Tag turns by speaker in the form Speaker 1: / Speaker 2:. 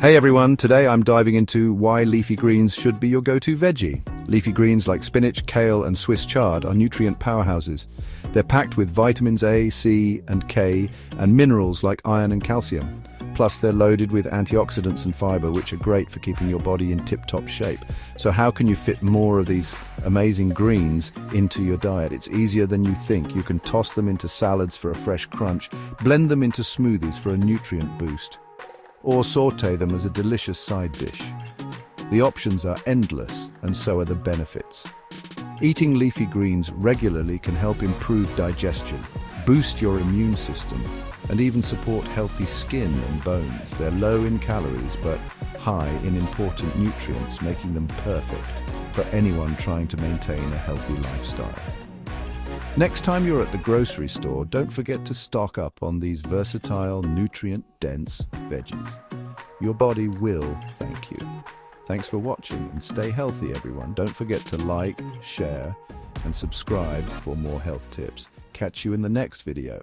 Speaker 1: Hey everyone, today I'm diving into why leafy greens should be your go-to veggie. Leafy greens like spinach, kale and Swiss chard are nutrient powerhouses. They're packed with vitamins A, C and K and minerals like iron and calcium. Plus they're loaded with antioxidants and fiber which are great for keeping your body in tip-top shape. So how can you fit more of these amazing greens into your diet? It's easier than you think. You can toss them into salads for a fresh crunch, blend them into smoothies for a nutrient boost, or saute them as a delicious side dish. The options are endless, and so are the benefits. Eating leafy greens regularly can help improve digestion, boost your immune system, and even support healthy skin and bones. They're low in calories, but high in important nutrients, making them perfect for anyone trying to maintain a healthy lifestyle. Next time you're at the grocery store, don't forget to stock up on these versatile, nutrient-dense veggies. Your body will thank you. Thanks for watching and stay healthy, everyone. Don't forget to like, share, and subscribe for more health tips. Catch you in the next video.